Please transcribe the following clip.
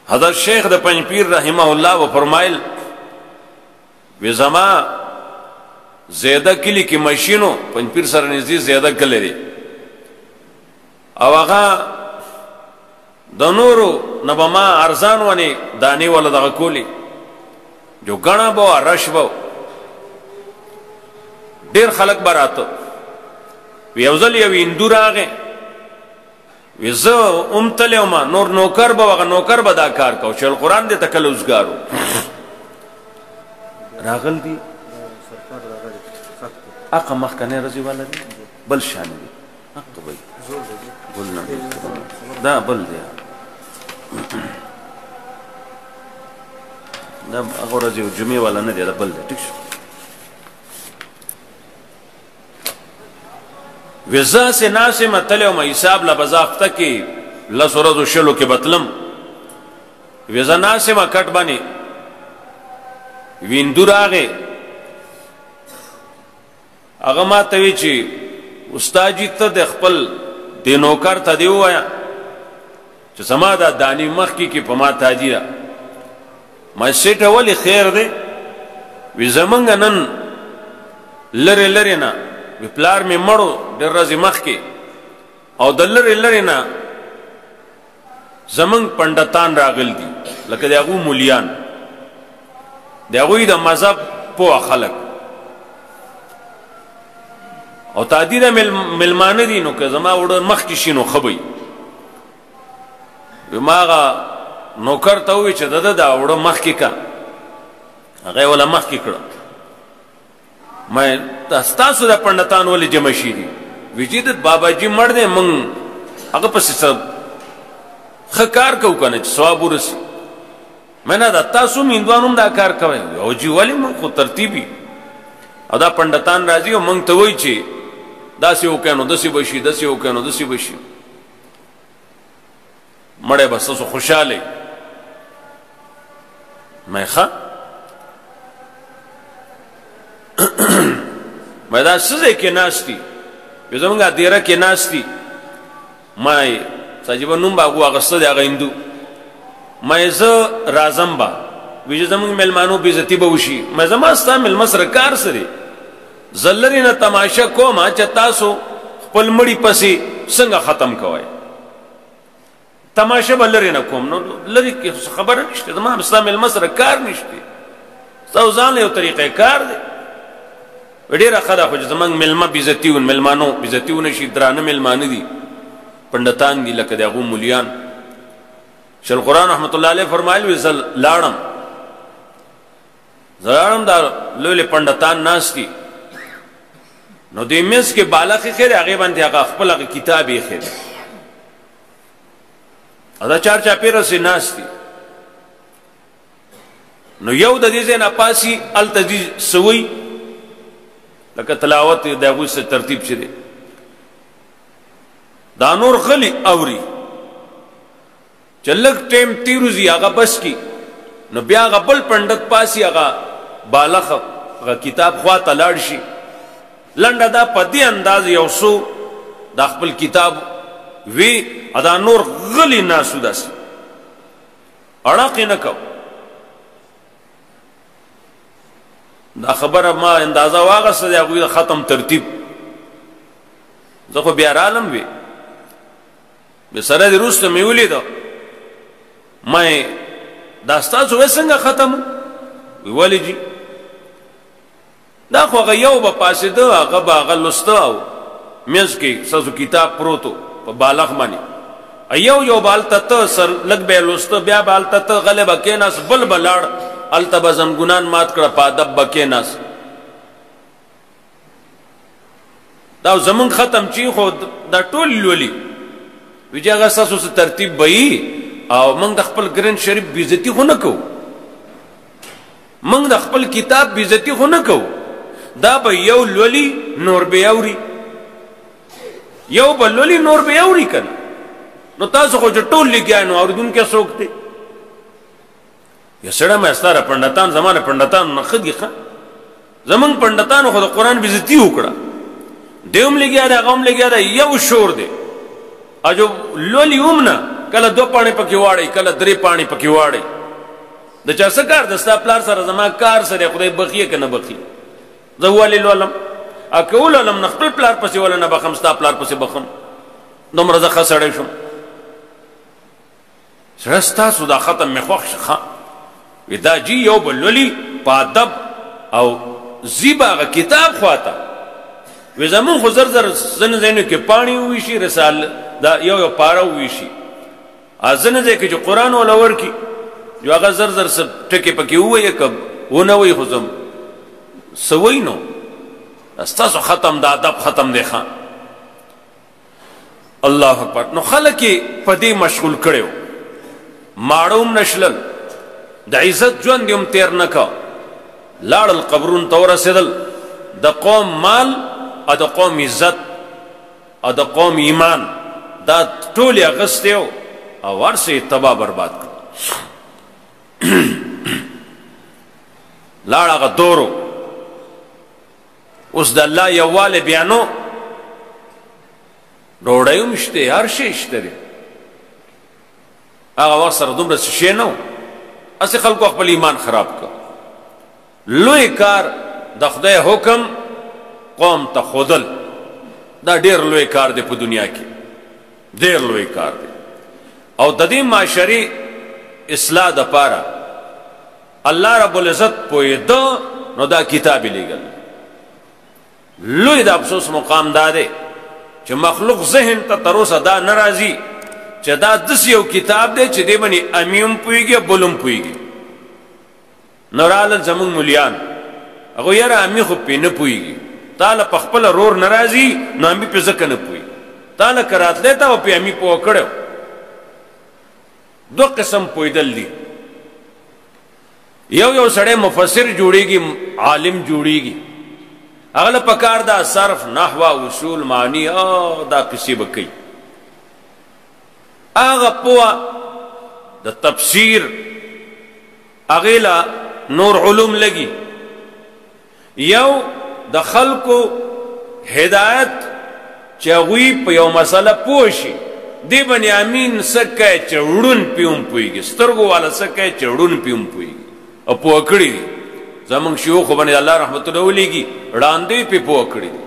حضرت شیخ د پنجپیر رحمہ اللہ و فرمائل وی زما زیادہ کلی کی مشینو پنجپیر سره نږدې زیادہ کلی دی او هغه د نورو نه به ما ارزان ونی دانی ولا دغه کولی جو غنا بو رش بو ډیر خلق براته ویوزل یو اندور راغې وزه تلوما نور نوکر به هغه نوکر به دا کار کو چې القرآن دې تکل اوسګارو راغل دي اقا مخکنه رضی والا دی بل شان دی اقا بای بل نه دا بل دی دا هغه رضی جمعه والا نه دی دا بل دی ټیک شو وزا سے ناسه متلو ما حساب لا بزافته کی لسرد شلو کې بتلم وزا ناسه ما کټ باندې ویندوراغه هغه ما ته وی چې استاد جی ته د خپل د نوکر ته دی وایا چې سما دا دانی مخ کی په ما تاجیرا ما سیټه ولی خیر دی وی زمنګ نن لری لری نه وی پلار می مړو ډېر ورځې مخکې او د لری لری نه زمنګ پنډتان راغل دي لکه د هغو مولیان د هغوی د مذهب پوه خلک او تعدیده ملمانه دي نو که زما وړه مخکې شي نو ښه به وي ما هغه نوکر ته ووایي چې دده دا وړه مخکې که هغه یې وله مخکې کړه ما ستاسو د پنډتان ولې جمع شي دي وی چې د باباجي مړ دی موږ هغه پسې څه ښه کار کوو که نه چې ثواب ورسي مې نه دا تاسو میندوان هم دا کار کوئ او جي ولې موږ خو ترتیبي او دا پنډتان راځي او موږ ته وایي چې داسې وکړئ نو داسې به شي داسې وکړئ نو داسې به شي مړی به ستاسو خوشحاله مې ښه مې دا څه ځای کې ناست دي وی زمونږ دیره کې ناست دي ما یې صاحب نوم به هغو اخیسته دی هغه هندو ما یې زه راځم به وی چې زمونږ مېلمانو بېزتي به وشي مې زما ستا مېلمه سره کار څه دی زه لرې نه تماشه کوم چې تاسو خپل مړي پسې څنګه ختم کوئ تماشه به لرې نه کوم نو لرې کې خبره نشته زما ستا مېلمه سره کار نشته ستا ځان له یو طریقې کار دی ډېره ښه ده خو چې زموږ مېلمه بېزتي ون مېلمانو بېزتي ونه شي درانه مېلمانه دي پنډتان دي لکه د هغو مولیان شیخ القرآن رحمت الله علیه فرمایل وی زه لاړم دا لوی لوی پنډتان ناست دي نو دې میز کې بالا خېښی دی هغې باندې هغه خپل هغه کتاب ایښی دی او دا چار چاپېره سې ناست دي نو یو د دې ځای نه پاسي هلته دي څه وایي لکه تلاوت د هغوی سره ترتیب چې دی دا نور غلی اوري چې لږ ټیم تېر وځي هغه بس کی نو بیا هغه بل پنډت پاسي هغه بالغ هغه کتاب خوا ته لاړ شي لنډه دا په دې انداز یو څو دا خپل کتاب وی دا نور غلی ناسو داسې اړاقې نه کو دا خبره ما اندازه واغسته د هغوی د ختم ترتیب زه خو بیا رالم وی بې سره د وروسته مې ولیده ما دا ستاسو وی څنګه ختم وی ولې جي دا خو هغه یو به پاسېده هغه به هغه لسته او منځ کې ستاسو کتاب پروت و په بالغ باندې یو به هلته ته سر لږ به یې لسته بیا به هلته ته غلی به کېناست بل به لاړ هلته به زنګونان مات کړه په ادب به کېناست دا زمونږ ختم چی خو دا ټول لولي وی چې هغه ستاسو څه ترتیب به وي او موږ د خپل ګرین شریف بېزتي خو نه کوو موږ د خپل کتاب بېزتي خو نه کوو دا به یو لولي نور به اوري یو به لولي نور به اوري که نه نو تاسو خو چې ټول لګیا نو اورېدونکی څوک دی یا سړی مې ستا را پنډتان زما د پنډتانو نه ښه دي ښه زمونږ پنډتانو خو د قرآن بېزتي وکړه دی هم لګیا دی هغه هم لګیا دی یو شور دی او جو لولي هم نه کله 2 پاڼې پکې واړی کله 3 پاڼې پکې واړی د چا څه کار د ستا پلار سره زما کار سره خدای بخیه که نه بخي زه ولې لولم که ولولم نه خپل پلار پسې وله نه بخم ستا پلار پسې بخم دومره زه ښه سړی شم سړی ستاسو دا ختم مې خوښ شه ښه وي دا جي یو بل لولي په ادب او ځي به هغه کتاب خواته وی زمون خو زر زر ځینې ځایونو کې پاڼې وویشي رسال دا یو پاره وویشي ځینې ځای کې چې قرآن وله ورکي جو هغه زر زر څه ټکې پکې ووایه که ونه وایي خو زم څه وایي نو ستاسو ختم د ادب ختم دی ښه الله اکبر نو خلک یې په دې مشغول کړی ماړه هم نشلل د عزت ژوند یې هم تېر نه که لاړل قبرونو ته ورسېدل د قوم مال او د قوم عزت او د قوم ایمان دا ټول یې اخیستی و او هر څه یې تباه برباد کړ لاړ هغه دورو اوس د الله یووالی بیا نو ډوډۍ هم شته هر شی شته دی هغه وخت سره دومره څه شی نه و هسې خلکو خپل ایمان خراب کړ لوی کار د خدای حکم قوم ته ښودل دا ډېر لوی کار دی په دنیا کې ډېر لوی کار دی او د دې معاشرې اصلاح دپاره الله رب العزت پوهېده نو دا کتاب یې لیږل لوی د افسوس مقام دا دی چې مخلوق ذهن ته تر اوسه دا نه راځي چې دا داسې یو کتاب دی چې دې باندې امي هم پوهېږي بل هم پوهېږي نو رالل زمونږ مولیان هغوی یاره امي خو پې نه پوهېږي تا له په خپله رور نه راځي نو امي پې ځکه نه پوهېږي تا له که راتلی ته و پې امي پوه کړی 2 قسم پوهېدل دي یو سړی مفسر جوړیږي عالم جوړیږي هغه له پکار دا صرف نحو اصول معنی دا قصې به کوي هغه پوه د تفسیر هغې له نور علوم لګي یو د خلکو هدایت چې هغوی په یو مسله پوه شي دې باندې امین څه کوي چې ړون پې هم پوهېږي سترګو والا څه کوي چې ړون پې هم پوهېږي او پوه کړي دي زمونږ شیوخو باندې الله رحمتونه ولیږي ړانده پې پوه کړي دي